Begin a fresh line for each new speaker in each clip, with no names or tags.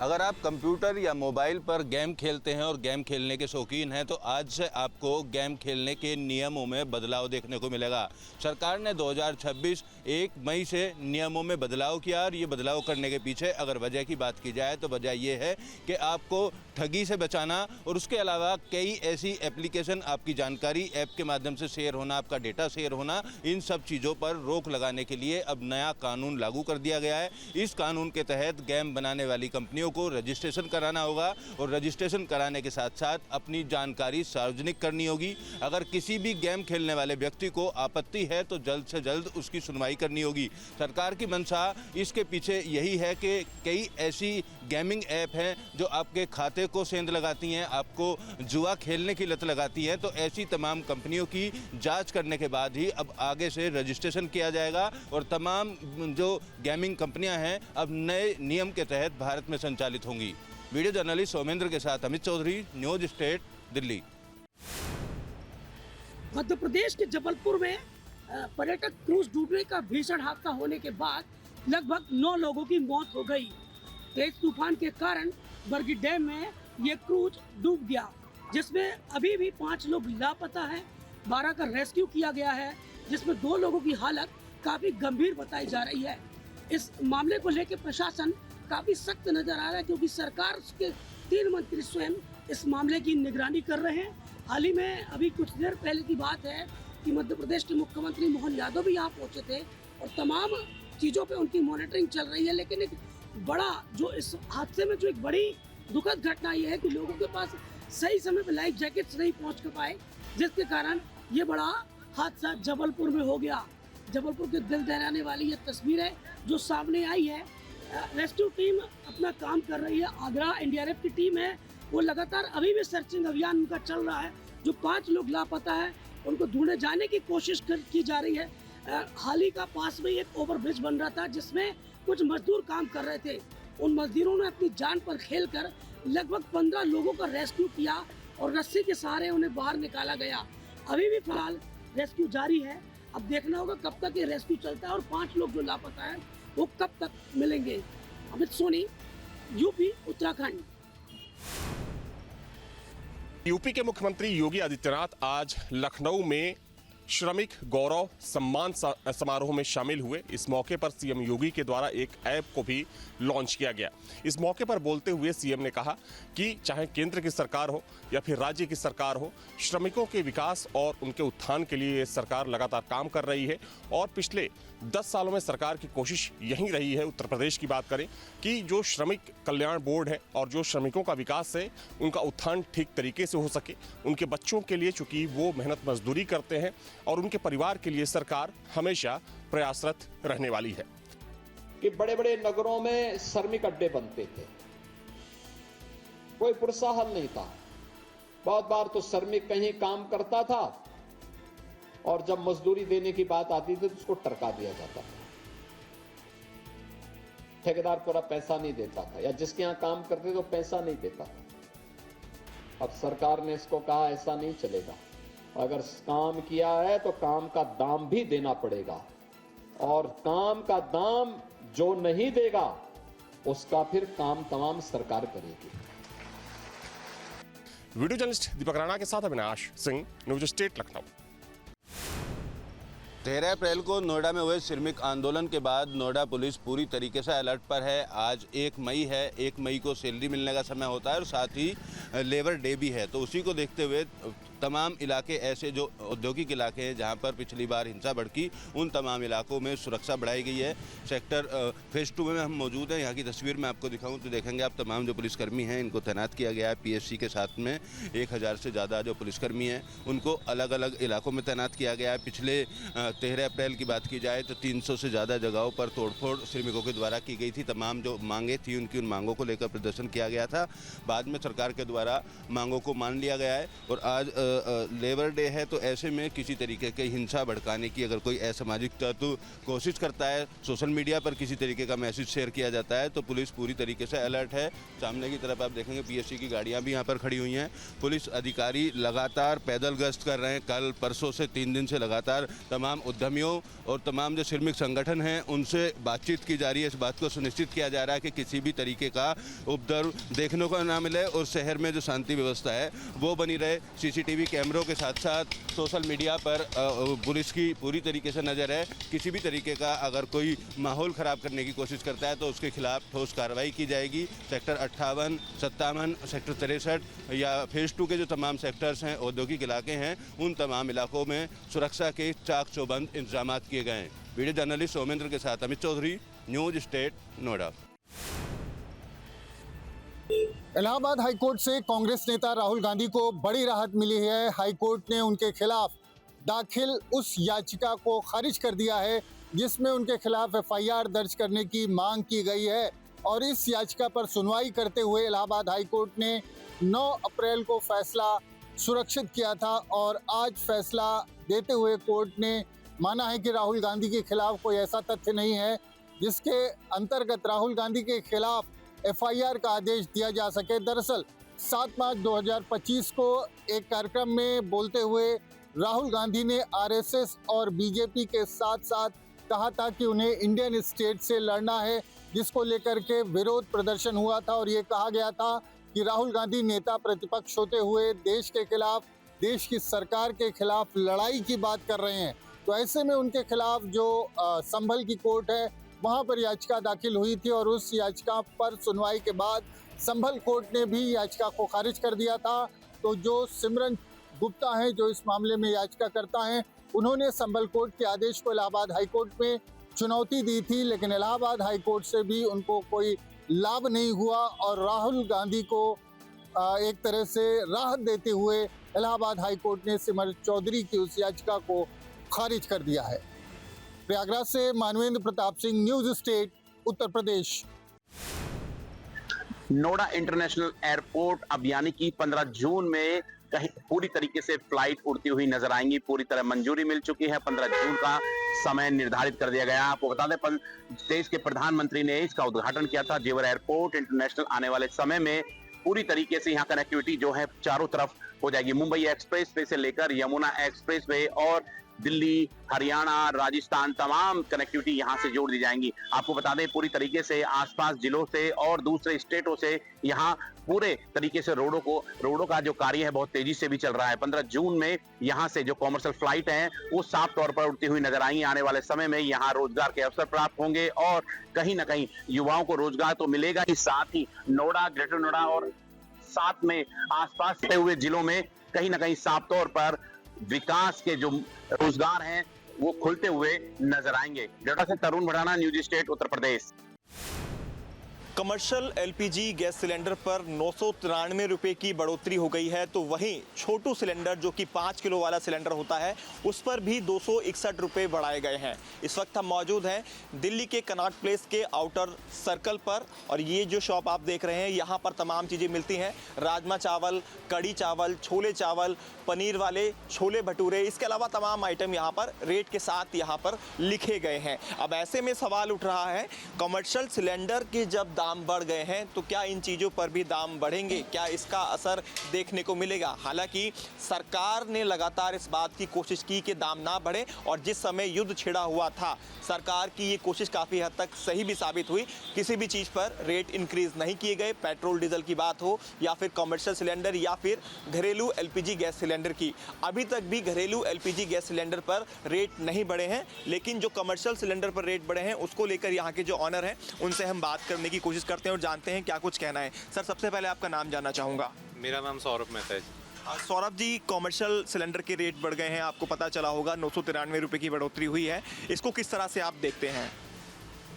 अगर आप कंप्यूटर या मोबाइल पर गेम खेलते हैं और गेम खेलने के शौकीन हैं तो आज से आपको गेम खेलने के नियमों में बदलाव देखने को मिलेगा। सरकार ने 2026 1 मई से नियमों में बदलाव किया और ये बदलाव करने के पीछे अगर वजह की बात की जाए तो वजह ये है कि आपको ठगी से बचाना और उसके अलावा कई ऐसी एप्लीकेशन, आपकी जानकारी ऐप के माध्यम से शेयर होना, आपका डेटा शेयर होना, इन सब चीज़ों पर रोक लगाने के लिए अब नया कानून लागू कर दिया गया है। इस कानून के तहत गेम बनाने वाली कंपनियों को रजिस्ट्रेशन कराना होगा और रजिस्ट्रेशन कराने के साथ साथ अपनी जानकारी सार्वजनिक करनी होगी। अगर किसी भी गेम खेलने वाले व्यक्ति को आपत्ति है तो जल्द से जल्द उसकी सुनवाई करनी होगी। सरकार की मंशा इसके पीछे यही है कि कई ऐसी गेमिंग ऐप हैं जो आपके खाते को सेंध लगाती हैं, आपको जुआ खेलने की लत लगाती हैं, तो ऐसी तमाम कंपनियों की जांच करने के बाद ही अब आगे से रजिस्ट्रेशन किया जाएगा और तमाम जो गेमिंग कंपनियां हैं अब नए नियम के तहत भारत में संचालित होंगी। वीडियो जर्नलिस्ट सौमेंद्र के साथ अमित चौधरी, न्यूज स्टेट, दिल्ली।
मध्य प्रदेश के जबलपुर में पर्यटक क्रूज डूबने का भीषण हादसा होने के बाद लगभग 9 लोगों की मौत हो गई। तेज तूफान के कारण बरगी डैम में ये क्रूज डूब गया, जिसमें अभी भी 5 लोग लापता हैं। 12 का रेस्क्यू किया गया है, जिसमें 2 लोगों की हालत काफी गंभीर बताई जा रही है। इस मामले को लेकर प्रशासन काफी सख्त नजर आ रहा है, क्योंकि सरकार के 3 मंत्री स्वयं इस मामले की निगरानी कर रहे हैं। हाल ही में अभी कुछ देर पहले की बात है कि मध्य प्रदेश के मुख्यमंत्री मोहन यादव भी यहाँ पहुंचे थे और तमाम चीजों पे उनकी मॉनिटरिंग चल रही है। लेकिन एक बड़ा जो इस हादसे में जो एक बड़ी दुखद घटना ये है कि लोगों के पास सही समय पे लाइफ जैकेट्स नहीं पहुंच पाए, जिसके कारण ये बड़ा हादसा जबलपुर में हो गया। जबलपुर के दिल दहलाने वाली ये तस्वीर है जो सामने आई है। रेस्क्यू टीम अपना काम कर रही है। आगरा एनडीआरएफ की टीम है, वो लगातार अभी भी सर्चिंग अभियान उनका चल रहा है। जो 5 लोग लापता है उनको ढूंढे जाने की कोशिश की जा रही है। हाल ही का पास में एक ओवरब्रिज बन रहा था जिसमें कुछ मजदूर काम कर रहे थे। उन मजदूरों ने अपनी जान पर खेलकर लगभग 15 लोगों का रेस्क्यू किया और रस्सी के सहारे उन्हें बाहर निकाला गया। अभी भी फिलहाल रेस्क्यू जारी है। अब देखना होगा कब तक ये रेस्क्यू चलता है और 5 लोग जो लापता है वो कब तक मिलेंगे। अमित सोनी, यूपी, उत्तराखंड।
यूपी के मुख्यमंत्री योगी आदित्यनाथ आज लखनऊ में श्रमिक गौरव सम्मान समारोह में शामिल हुए। इस मौके पर सीएम योगी के द्वारा एक ऐप को भी लॉन्च किया गया। इस मौके पर बोलते हुए सीएम ने कहा कि चाहे केंद्र की सरकार हो या फिर राज्य की सरकार हो, श्रमिकों के विकास और उनके उत्थान के लिए सरकार लगातार काम कर रही है और पिछले 10 सालों में सरकार की कोशिश यही रही है, उत्तर प्रदेश की बात करें, कि जो श्रमिक कल्याण बोर्ड है और जो श्रमिकों का विकास है उनका उत्थान ठीक तरीके से हो सके। उनके बच्चों के लिए, चूंकि वो मेहनत मजदूरी करते हैं, और उनके परिवार के लिए सरकार हमेशा प्रयासरत रहने वाली है।
कि बड़े बड़े नगरों में श्रमिक अड्डे बनते थे, कोई प्रोत्साहन नहीं था। बहुत बार तो श्रमिक कहीं काम करता था और जब मजदूरी देने की बात आती थी तो उसको टरका दिया जाता था। ठेकेदार पूरा पैसा नहीं देता था, या जिसके यहां काम करते तो पैसा नहीं देता था। अब सरकार ने इसको कहा ऐसा नहीं चलेगा, अगर काम किया है तो काम का दाम भी देना पड़ेगा, और काम का दाम जो नहीं देगा उसका फिर काम तमाम सरकार करेगी।
वीडियो जर्नलिस्ट दीपक राणा के साथ अविनाश सिंह, न्यूज स्टेट, लखनऊ।
13 अप्रैल को नोएडा में हुए श्रमिक आंदोलन के बाद नोएडा पुलिस पूरी तरीके से अलर्ट पर है। आज 1 मई है, 1 मई को सैलरी मिलने का समय होता है और साथ ही लेबर डे भी है, तो उसी को देखते हुए तमाम इलाके ऐसे जो औद्योगिक इलाके हैं जहां पर पिछली बार हिंसा भड़की, उन तमाम इलाकों में सुरक्षा बढ़ाई गई है। सेक्टर फेज 2 में हम मौजूद हैं। यहाँ की तस्वीर मैं आपको दिखाऊं तो देखेंगे आप तमाम जो पुलिसकर्मी हैं इनको तैनात किया गया है। पीएससी के साथ में 1000 से ज़्यादा जो पुलिसकर्मी हैं उनको अलग अलग इलाकों में तैनात किया गया है। पिछले 13 अप्रैल की बात की जाए तो 300 से ज़्यादा जगहों पर तोड़फोड़ श्रमिकों के द्वारा की गई थी। तमाम जो मांगे थी उनकी उन मांगों को लेकर प्रदर्शन किया गया था। बाद में सरकार के द्वारा मांगों को मान लिया गया है और आज लेबर डे है, तो ऐसे में किसी तरीके की हिंसा भड़काने की अगर कोई असामाजिक तत्व कोशिश करता है, सोशल मीडिया पर किसी तरीके का मैसेज शेयर किया जाता है, तो पुलिस पूरी तरीके से अलर्ट है। सामने की तरफ आप देखेंगे पीएससी की गाड़ियां भी यहां पर खड़ी हुई हैं। पुलिस अधिकारी लगातार पैदल गश्त कर रहे हैं। कल परसों से 3 दिन से लगातार तमाम उद्यमियों और तमाम जो श्रमिक संगठन हैं उनसे बातचीत की जा रही है। इस बात को सुनिश्चित किया जा रहा है कि किसी भी तरीके का उपद्रव देखने को ना मिले और शहर में जो शांति व्यवस्था है वो बनी रहे। सीसीटीवी कैमरों के साथ साथ सोशल मीडिया पर पुलिस की पूरी तरीके से नज़र है। किसी भी तरीके का अगर कोई माहौल ख़राब करने की कोशिश करता है तो उसके खिलाफ ठोस कार्रवाई की जाएगी। सेक्टर 58, 57, सेक्टर 63 या फेज़ 2 के जो तमाम सेक्टर्स हैं, औद्योगिक इलाके हैं, उन तमाम इलाकों में सुरक्षा के चाक चौबंद इंतजाम किए गए हैं। वीडियो जर्नलिस्ट सोमेंद्र के साथ Amit Chaudhary, News State, Noida.
Allahabad high court से कांग्रेस नेता राहुल गांधी को बड़ी राहत मिली है। हाईकोर्ट ने उनके खिलाफ दाखिल उस याचिका को खारिज कर दिया है जिसमें उनके खिलाफ एफआईआर दर्ज करने की मांग की गई है। और इस याचिका पर सुनवाई करते हुए इलाहाबाद हाईकोर्ट ने 9 अप्रैल को फैसला सुरक्षित किया था और आज फैसला देते हुए कोर्ट ने माना है कि राहुल गांधी के खिलाफ कोई ऐसा तथ्य नहीं है जिसके अंतर्गत राहुल गांधी के खिलाफ एफआईआर का आदेश दिया जा सके। दरअसल 7 मार्च 2025 को एक कार्यक्रम में बोलते हुए राहुल गांधी ने आरएसएस और बीजेपी के साथ साथ कहा था कि उन्हें इंडियन स्टेट से लड़ना है, जिसको लेकर के विरोध प्रदर्शन हुआ था और ये कहा गया था कि राहुल गांधी नेता प्रतिपक्ष होते हुए देश के खिलाफ, देश की सरकार के खिलाफ लड़ाई की बात कर रहे हैं। तो ऐसे में उनके खिलाफ जो संभल की कोर्ट है वहां पर याचिका दाखिल हुई थी और उस याचिका पर सुनवाई के बाद संभल कोर्ट ने भी याचिका को खारिज कर दिया था। तो जो सिमरन गुप्ता हैं जो इस मामले में याचिकाकर्ता हैं, उन्होंने संभल कोर्ट के आदेश को इलाहाबाद हाईकोर्ट में चुनौती दी थी, लेकिन इलाहाबाद हाईकोर्ट से भी उनको कोई लाभ नहीं हुआ और राहुल गांधी को एक तरह से राहत देते हुए इलाहाबाद हाईकोर्ट ने सिमरन चौधरी की उस याचिका को खारिज कर दिया है। प्रयागराज से Manvendra Pratap Singh, news state, Uttar Pradesh.
Noida international airport अब यानी कि 15 जून में कहीं पूरी तरीके से फ्लाइट उड़ती हुई नजर आएंगी। पूरी तरह मंजूरी मिल चुकी है। 15 जून का समय निर्धारित कर दिया गया। आपको बता दें देश के प्रधानमंत्री ने इसका उद्घाटन किया था। जेवर एयरपोर्ट इंटरनेशनल आने वाले समय में पूरी तरीके से यहाँ कनेक्टिविटी जो है चारों तरफ हो जाएगी। मुंबई एक्सप्रेस वे से लेकर यमुना एक्सप्रेस वे और दिल्ली, हरियाणा, राजस्थान तमाम कनेक्टिविटी यहां से जोड़ दी जाएंगी। आपको बता दें पूरी तरीके से आसपास जिलों से और दूसरे स्टेटों से यहां पूरे तरीके से रोडों का जो कार्य है बहुत तेजी से भी चल रहा है। 15 जून में यहां से जो कॉमर्शियल फ्लाइट हैं वो साफ तौर पर उड़ती हुई नजर आएंगी। आने वाले समय में यहां रोजगार के अवसर प्राप्त होंगे और कहीं ना कहीं युवाओं को रोजगार तो मिलेगा ही, साथ ही नोएडा, ग्रेटर नोएडा और साथ में आसपास से हुए जिलों में कहीं ना कहीं साफ तौर पर विकास के जो रोजगार हैं वो खुलते हुए नजर आएंगे। डेटा से तरुण Bhadana, news state, Uttar Pradesh.
Commercial LPG gas cylinder पर 993 रुपये की बढ़ोतरी हो गई है, तो वहीं छोटू सिलेंडर जो कि 5 किलो वाला सिलेंडर होता है उस पर भी 261 रुपये बढ़ाए गए हैं। इस वक्त हम मौजूद हैं दिल्ली के कनॉट प्लेस के आउटर सर्कल पर और ये जो शॉप आप देख रहे हैं यहाँ पर तमाम चीज़ें मिलती हैं। राजमा चावल, कड़ी चावल, छोले चावल, पनीर वाले छोले भटूरे, इसके अलावा तमाम आइटम यहाँ पर रेट के साथ यहाँ पर लिखे गए हैं। अब ऐसे में सवाल उठ रहा है, कमर्शियल सिलेंडर के जब दाम बढ़ गए हैं तो क्या इन चीज़ों पर भी दाम बढ़ेंगे? क्या इसका असर देखने को मिलेगा? हालांकि सरकार ने लगातार इस बात की कोशिश की कि दाम ना बढ़े और जिस समय युद्ध छिड़ा हुआ था सरकार की ये कोशिश काफ़ी हद तक सही भी साबित हुई। किसी भी चीज़ पर रेट इंक्रीज़ नहीं किए गए, पेट्रोल डीजल की बात हो या फिर कमर्शियल सिलेंडर या फिर घरेलू एलपीजी गैस सिलेंडर की। अभी तक भी घरेलू एलपीजी गैस सिलेंडर पर रेट नहीं बढ़े हैं, लेकिन जो कमर्शियल सिलेंडर पर रेट बढ़े हैं उसको लेकर यहाँ के जो ऑनर हैं उनसे हम बात करने की कोशिश करते हैं और जानते हैं क्या कुछ कहना है। सर, सबसे पहले आपका नाम जानना चाहूँगा।
मेरा नाम सौरभ मेहता है जी।
सौरभ जी, कमर्शियल सिलेंडर के रेट बढ़ गए हैं, आपको पता चला होगा 993 रुपये की बढ़ोतरी हुई है, इसको किस तरह से आप देखते हैं?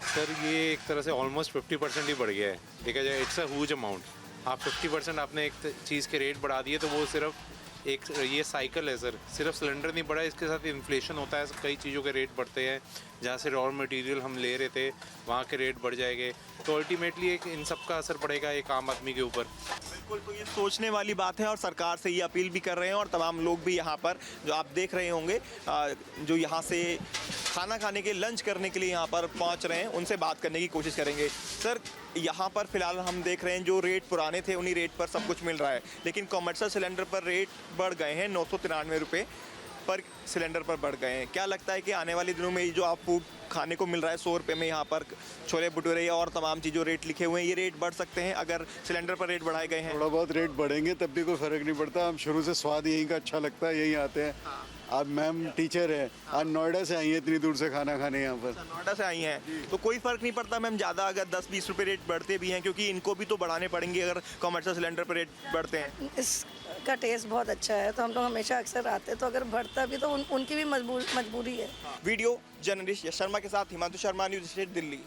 सर, ये एक तरह से ऑलमोस्ट 50% ही बढ़ गया है। देखा जाए इट्स अ ह्यूज अमाउंट। आप 50% आपने एक चीज़ के रेट बढ़ा दिए तो वो सिर्फ एक ये साइकिल है सर। सिर्फ सिलेंडर नहीं बढ़ा, इसके साथ इन्फ्लेशन होता है, कई चीज़ों के रेट बढ़ते हैं। जहाँ से रॉ मटेरियल हम ले रहे थे वहाँ के रेट बढ़ जाएंगे, तो अल्टीमेटली एक इन सब का असर पड़ेगा एक आम आदमी के ऊपर।
बिल्कुल, तो ये सोचने वाली बात है और सरकार से ये अपील भी कर रहे हैं और तमाम लोग भी यहाँ पर जो आप देख रहे होंगे जो यहाँ से खाना खाने के लंच करने के लिए यहाँ पर पहुँच रहे हैं उनसे बात करने की कोशिश करेंगे। सर, यहाँ पर फिलहाल हम देख रहे हैं जो रेट पुराने थे उन्हीं रेट पर सब कुछ मिल रहा है, लेकिन कमर्शियल सिलेंडर पर रेट बढ़ गए हैं 993 रुपये। पर सिलेंडर पर बढ़ गए हैं। क्या लगता है कि आने वाले दिनों में ये जो आप फूड खाने को मिल रहा है 100 रुपये में, यहाँ पर छोले भटूरे और तमाम चीज़ों रेट लिखे हुए हैं, ये रेट बढ़ सकते हैं अगर सिलेंडर पर रेट बढ़ाए गए हैं?
थोड़ा बहुत रेट बढ़ेंगे तब भी कोई फर्क नहीं पड़ता। हम शुरू से स्वाद यहीं का अच्छा लगता है, यहीं आते हैं। अब मैम टीचर है, आज नोएडा से आई है इतनी दूर से खाना खाने यहाँ पर।
नोएडा से आई हैं, तो कोई फ़र्क नहीं पड़ता मैम ज़्यादा अगर 10-20 रुपये रेट बढ़ते भी हैं, क्योंकि इनको भी तो बढ़ाने पड़ेंगे अगर कमर्शियल सिलेंडर पर रेट बढ़ते हैं।
इसका टेस्ट बहुत अच्छा है तो हम लोग हमेशा अक्सर आते हैं, तो अगर बढ़ता भी तो उनकी भी मजबूरी है।
वीडियो जर्नलिस्ट यश शर्मा के साथ हिमांशु शर्मा, न्यूज़ स्टेट दिल्ली।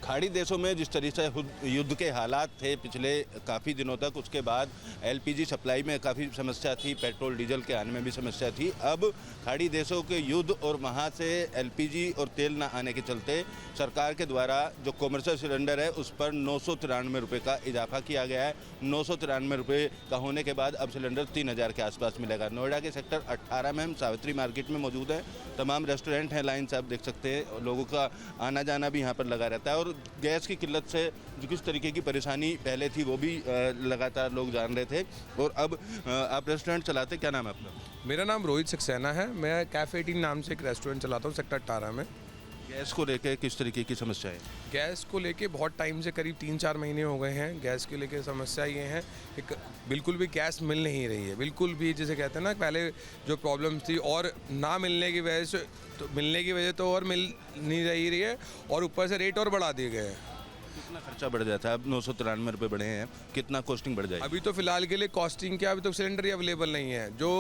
खाड़ी देशों में जिस तरह से युद्ध के हालात थे पिछले काफ़ी दिनों तक, उसके बाद एलपीजी सप्लाई में काफ़ी समस्या थी, पेट्रोल डीजल के आने में भी समस्या थी। अब खाड़ी देशों के युद्ध और वहाँ से एलपीजी और तेल ना आने के चलते सरकार के द्वारा जो कॉमर्शियल सिलेंडर है उस पर 993 रुपये का इजाफा किया गया है। 993 रुपये का होने के बाद अब सिलेंडर 3000 के आसपास मिलेगा। नोएडा के सेक्टर 18 में हम सावित्री मार्केट में मौजूद हैं। तमाम रेस्टोरेंट हैं, लाइन से आप देख सकते हैं, लोगों का आना जाना भी यहाँ पर लगा रहता है। और गैस की किल्लत से जो किस तरीके की परेशानी पहले थी वो भी लगातार लोग जान रहे थे। और अब आप रेस्टोरेंट चलाते, क्या नाम है आपका?
मेरा नाम रोहित सक्सेना है। मैं कैफ़े 18 नाम से एक रेस्टोरेंट चलाता हूँ सेक्टर 18 में।
गैस को लेकर किस तरीके की समस्या है?
गैस को लेके बहुत टाइम से, करीब 3-4 महीने हो गए हैं, गैस के लेके समस्या ये है कि बिल्कुल भी गैस मिल नहीं रही है, बिल्कुल भी। जैसे कहते हैं ना, पहले जो प्रॉब्लम थी और ना मिलने की वजह से, तो मिलने की वजह तो और मिल नहीं रही है, और ऊपर से रेट और बढ़ा दिए गए हैं।
कितना खर्चा बढ़ जाता है? अब 993 रुपये बढ़े हैं, कितना कॉस्टिंग बढ़ जाएगी?
अभी तो फिलहाल के लिए कॉस्टिंग क्या, अभी तो सिलेंडर ही अवेलेबल नहीं है। जो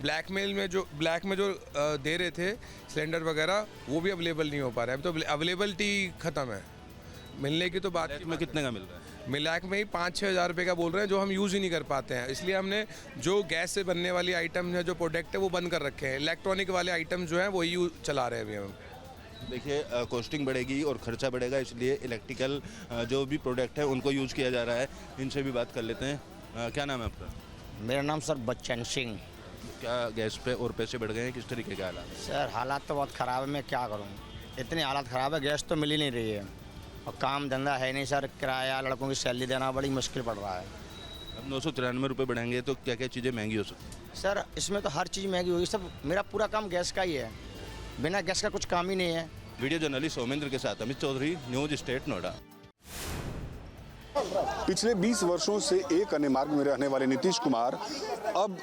ब्लैक में जो दे रहे थे सिलेंडर वगैरह, वो भी अवेलेबल नहीं हो पा रहा है। अभी तो अवेलेबिलिटी ख़त्म है, मिलने की तो बात
में कितने का मिल रहा है?
मिलाक में ही 5-6 हज़ार रुपये का बोल रहे हैं, जो हम यूज़ ही नहीं कर पाते हैं। इसलिए हमने जो गैस से बनने वाली आइटम है, जो प्रोडक्ट है, वो बंद कर रखे हैं। इलेक्ट्रॉनिक वाले आइटम जो हैं वही यूज चला रहे हैं अभी हम।
देखिए, कॉस्टिंग बढ़ेगी और ख़र्चा बढ़ेगा, इसलिए इलेक्ट्रिकल जो भी प्रोडक्ट है उनको यूज़ किया जा रहा है। इनसे भी बात कर लेते हैं। क्या नाम है आपका?
मेरा नाम सर बच्चन सिंह।
क्या गैस पे और पैसे बढ़ गए हैं, किस तरीके के हालात?
सर हालात तो बहुत ख़राब है, मैं क्या करूं, इतनी हालत ख़राब है, गैस तो मिल ही नहीं रही है और काम धंधा है नहीं सर। किराया, लड़कों की सैलरी देना बड़ी मुश्किल पड़ रहा है।
अब 993 रुपये बढ़ेंगे तो क्या क्या चीज़ें महंगी हो सकती हैं?
सर इसमें तो हर चीज़ महंगी होगी। सब मेरा पूरा काम गैस का ही है, बिना गैस का कुछ काम ही नहीं है।
वीडियो जर्नलिस्ट सौमेंद्र के साथ अमित चौधरी, न्यूज़ स्टेट नोएडा।
पिछले 20 वर्षों से एक अन्य मार्ग में रहने वाले नीतीश कुमार अब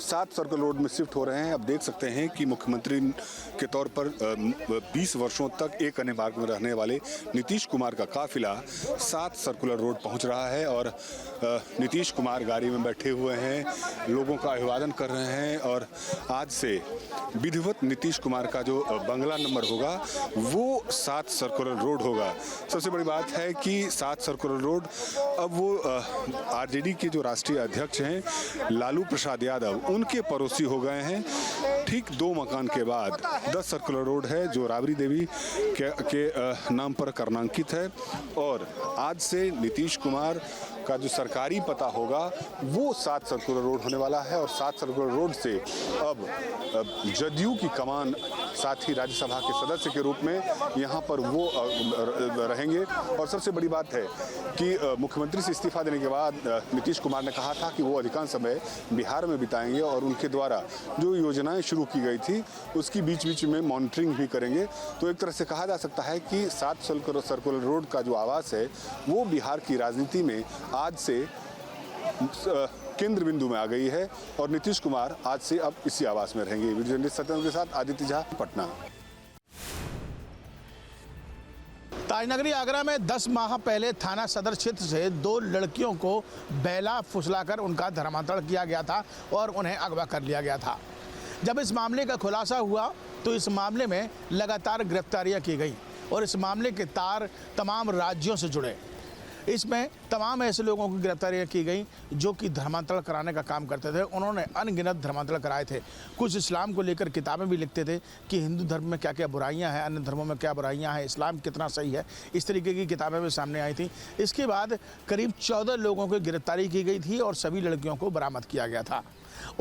7 सर्कल रोड में शिफ्ट हो रहे हैं। अब देख सकते हैं कि मुख्यमंत्री के तौर पर 20 वर्षों तक एक अन्य मार्ग में रहने वाले नीतीश कुमार का काफिला 7 सर्कुलर रोड पहुंच रहा है और नीतीश कुमार गाड़ी में बैठे हुए हैं, लोगों का अभिवादन कर रहे हैं। और आज से विधिवत नीतीश कुमार का जो बंगला नंबर होगा वो 7 सर्कुलर रोड होगा। सबसे बड़ी बात है कि 7 सर्कुलर रोड अब वो आरजेडी के जो राष्ट्रीय अध्यक्ष हैं लालू प्रसाद यादव, उनके पड़ोसी हो गए हैं। ठीक 2 मकान के बाद 10 सर्कुलर रोड है जो राबड़ी देवी के नाम पर कर्णांकित है। और आज से नीतीश कुमार का जो सरकारी पता होगा वो 7 सर्कुलर रोड होने वाला है। और 7 सर्कुलर रोड से अब जदयू की कमान, साथ ही राज्यसभा के सदस्य के रूप में यहाँ पर वो रहेंगे। और सबसे बड़ी बात है कि मुख्यमंत्री से इस्तीफा देने के बाद नीतीश कुमार ने कहा था कि वो अधिकांश समय बिहार में बिताएंगे और उनके द्वारा जो योजनाएं शुरू की गई थी उसकी बीच बीच में मॉनिटरिंग भी करेंगे। तो एक तरह से कहा जा सकता है कि 7 सर्कुलर रोड का जो आवास है वो बिहार की राजनीति में आज से केंद्र बिंदु में आ गई है और नीतीश कुमार आज से अब इसी आवास में रहेंगे। वीडियो जर्नलिस्ट सत्येंद्र के साथ आदित्य झा, पटना।
ताजनगरी आगरा में 10 माह पहले थाना सदर क्षेत्र से 2 लड़कियों को बेला फुसलाकर उनका धर्मांतरण किया गया था और उन्हें अगवा कर लिया गया था। जब इस मामले का खुलासा हुआ तो इस मामले में लगातार गिरफ्तारियां की गई और इस मामले के तार तमाम राज्यों से जुड़े। इसमें तमाम ऐसे लोगों की गिरफ्तारियां की गई जो कि धर्मांतरण कराने का काम करते थे। उन्होंने अनगिनत धर्मांतरण कराए थे। कुछ इस्लाम को लेकर किताबें भी लिखते थे कि हिंदू धर्म में क्या क्या बुराइयां हैं, अन्य धर्मों में क्या बुराइयां हैं, इस्लाम कितना सही है, इस तरीके की किताबें भी सामने आई थी। इसके बाद करीब 14 लोगों की गिरफ्तारी की गई थी और सभी लड़कियों को बरामद किया गया था।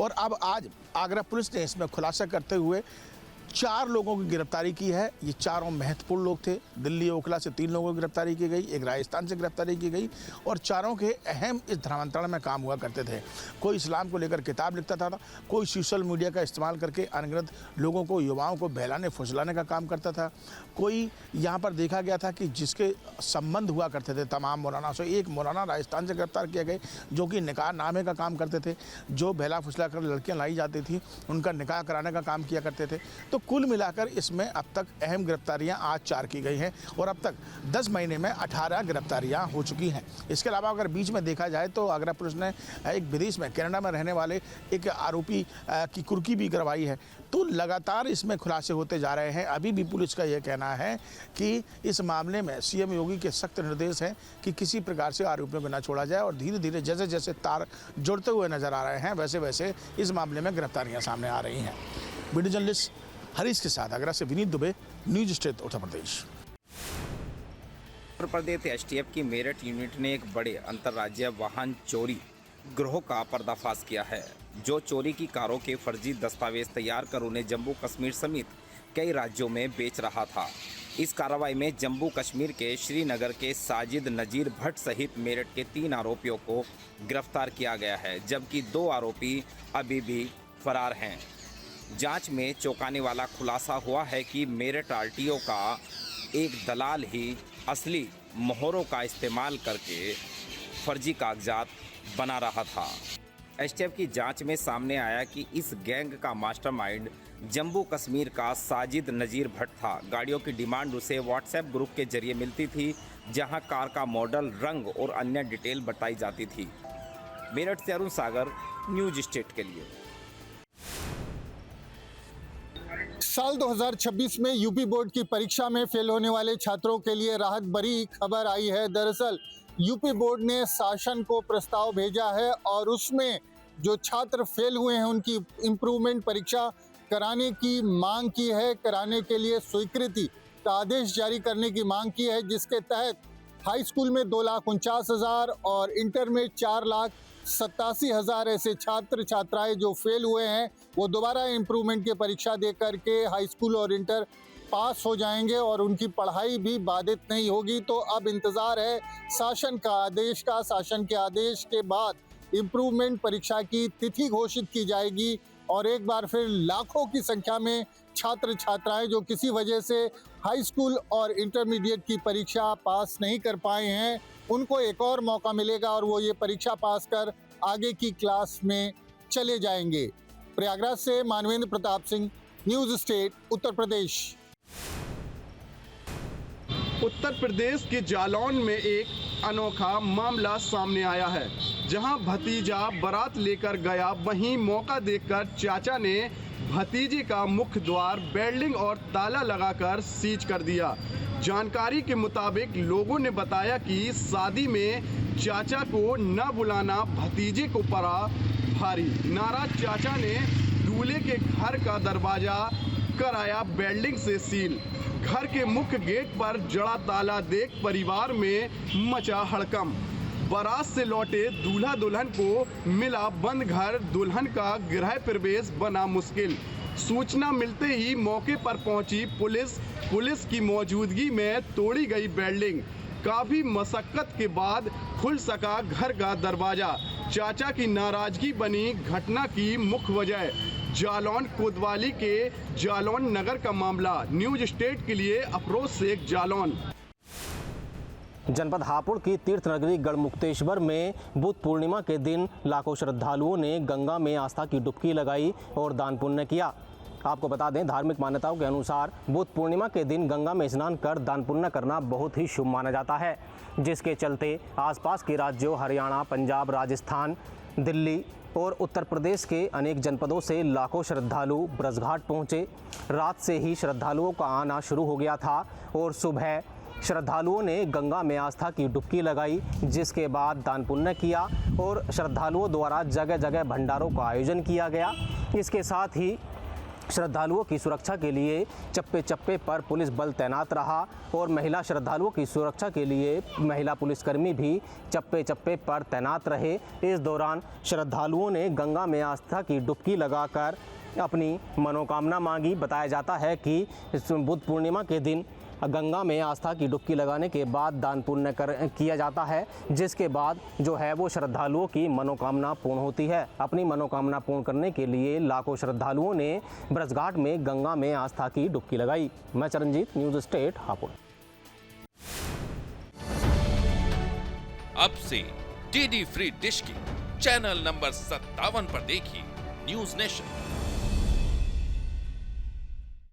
और अब आज आगरा पुलिस ने इसमें खुलासा करते हुए 4 लोगों की गिरफ्तारी की है। ये चारों महत्वपूर्ण लोग थे। दिल्ली ओखला से 3 लोगों की गिरफ्तारी की गई, एक राजस्थान से गिरफ्तारी की गई और चारों के अहम इस धर्मांतरण में काम हुआ करते थे। कोई इस्लाम को लेकर किताब लिखता था, कोई सोशल मीडिया का इस्तेमाल करके अनगिनत लोगों को, युवाओं को बहलाने फुसलाने का काम करता था। कोई यहाँ पर देखा गया था कि जिसके संबंध हुआ करते थे तमाम मौलाना से, एक मौलाना राजस्थान से गिरफ्तार किए गए जो कि निकाह नामे का काम करते थे, जो बहला फुसला कर लड़कियाँ लाई जाती थी उनका निकाह कराने का काम किया करते थे। तो कुल मिलाकर इसमें अब तक अहम गिरफ्तारियां आज 4 की गई हैं और अब तक 10 महीने में 18 गिरफ्तारियां हो चुकी हैं। इसके अलावा अगर बीच में देखा जाए तो आगरा पुलिस ने एक विदेश में कनाडा में रहने वाले एक आरोपी की कुर्की भी करवाई है। तो लगातार इसमें खुलासे होते जा रहे हैं। अभी भी पुलिस का यह कहना है कि इस मामले में सीएम योगी के सख्त निर्देश हैं कि किसी प्रकार से आरोपियों को न छोड़ा जाए और धीरे धीरे जैसे जैसे तार जुड़ते हुए नजर आ रहे हैं वैसे वैसे इस मामले में गिरफ्तारियां सामने आ रही हैं। वीडियो जर्नलिस्ट हरीश के साथ आगरा से Vineet Dubey, news state Uttar Pradesh.
Uttar Pradesh STF की मेरठ यूनिट ने एक बड़े अंतर्राज्यीय वाहन चोरी गिरोह का पर्दाफाश किया है, जो चोरी की कारों के फर्जी दस्तावेज तैयार कर उन्हें जम्मू कश्मीर समेत कई राज्यों में बेच रहा था। इस कार्रवाई में जम्मू कश्मीर के श्रीनगर के साजिद नजीर भट्ट सहित मेरठ के 3 आरोपियों को गिरफ्तार किया गया है, जबकि 2 आरोपी अभी भी फरार हैं। जांच में चौंकाने वाला खुलासा हुआ है कि मेरठ आरटीओ का एक दलाल ही असली मोहरों का इस्तेमाल करके फर्जी कागजात बना रहा था। एसटीएफ की जांच में सामने आया कि इस गैंग का मास्टरमाइंड जम्मू कश्मीर का साजिद नजीर भट्ट था। गाड़ियों की डिमांड उसे व्हाट्सएप ग्रुप के जरिए मिलती थी, जहां कार का मॉडल, रंग और अन्य डिटेल बताई जाती थी। मेरठ से अरुण सागर, न्यूज स्टेट के लिए।
साल 2026 में यूपी बोर्ड की परीक्षा में फेल होने वाले छात्रों के लिए राहत भरी खबर आई है। दरअसल यूपी बोर्ड ने शासन को प्रस्ताव भेजा है और उसमें जो छात्र फेल हुए हैं उनकी इम्प्रूवमेंट परीक्षा कराने की मांग की है, कराने के लिए स्वीकृति का आदेश जारी करने की मांग की है, जिसके तहत हाई स्कूल में 2,49,000 और इंटर में 4,87,000 ऐसे छात्र छात्राएं जो फेल हुए हैं वो दोबारा इम्प्रूवमेंट की परीक्षा दे करके हाई स्कूल और इंटर पास हो जाएंगे और उनकी पढ़ाई भी बाधित नहीं होगी। तो अब इंतज़ार है शासन का आदेश का। शासन के आदेश के बाद इम्प्रूवमेंट परीक्षा की तिथि घोषित की जाएगी और एक बार फिर लाखों की संख्या में छात्र छात्राएं जो किसी वजह से हाई स्कूल और इंटरमीडिएट की परीक्षा पास नहीं कर पाए हैं उनको एक और मौका मिलेगा और वो ये परीक्षा पास कर आगे की क्लास में चले जाएंगे। प्रयागराज से मानवेंद्र प्रताप सिंह, न्यूज स्टेट उत्तर प्रदेश।
उत्तर प्रदेश के जालौन में एक अनोखा मामला सामने आया है, जहां भतीजा बारात लेकर गया, वहीं मौका देखकर चाचा ने भतीजे का मुख्य द्वार वेल्डिंग और ताला लगाकर सीज कर दिया। जानकारी के मुताबिक लोगों ने बताया कि शादी में चाचा को न बुलाना भतीजे को पड़ा भारी। नाराज चाचा ने दूल्हे के घर का दरवाजा कराया वेल्डिंग से सील। घर के मुख्य गेट पर जड़ा ताला देख परिवार में मचा हड़कंप। बारात से लौटे दूल्हा दुल्हन को मिला बंद घर, दुल्हन का गृह प्रवेश बना मुश्किल। सूचना मिलते ही मौके पर पहुंची पुलिस की मौजूदगी में तोड़ी गई वेल्डिंग। काफी मशक्कत के बाद खुल सका घर का दरवाजा। चाचा की नाराजगी बनी घटना की मुख्य वजह। जालौन कोतवाली के जालौन नगर का मामला। न्यूज स्टेट के लिए अफरोज शेख, जालौन।
जनपद हापुड़ की तीर्थ नगरी गढ़मुक्तेश्वर में बुद्ध पूर्णिमा के दिन लाखों श्रद्धालुओं ने गंगा में आस्था की डुबकी लगाई और दान पुण्य किया। आपको बता दें, धार्मिक मान्यताओं के अनुसार बुद्ध पूर्णिमा के दिन गंगा में स्नान कर दान पुण्य करना बहुत ही शुभ माना जाता है, जिसके चलते आसपास के राज्यों हरियाणा, पंजाब, राजस्थान, दिल्ली और उत्तर प्रदेश के अनेक जनपदों से लाखों श्रद्धालु ब्रजघाट पहुंचे। रात से ही श्रद्धालुओं का आना शुरू हो गया था और सुबह श्रद्धालुओं ने गंगा में आस्था की डुबकी लगाई, जिसके बाद दान पुण्य किया और श्रद्धालुओं द्वारा जगह जगह भंडारों का आयोजन किया गया। इसके साथ ही श्रद्धालुओं की सुरक्षा के लिए चप्पे चप्पे पर पुलिस बल तैनात रहा और महिला श्रद्धालुओं की सुरक्षा के लिए महिला पुलिसकर्मी भी चप्पे चप्पे पर तैनात रहे। इस दौरान श्रद्धालुओं ने गंगा में आस्था की डुबकी लगाकर अपनी मनोकामना मांगी। बताया जाता है कि इस बुद्ध पूर्णिमा के दिन गंगा में आस्था की डुबकी लगाने के बाद दान पुण्य किया जाता है, जिसके बाद जो है वो श्रद्धालुओं की मनोकामना पूर्ण होती है। अपनी मनोकामना पूर्ण करने के लिए लाखों श्रद्धालुओं ने ब्रजघाट में गंगा में आस्था की डुबकी लगाई। मैं चरणजीत, न्यूज़ स्टेट, हापुड़।
अब से डीडी फ्री डिश की चैनल नंबर 57 पर देखिए न्यूज़ नेशन।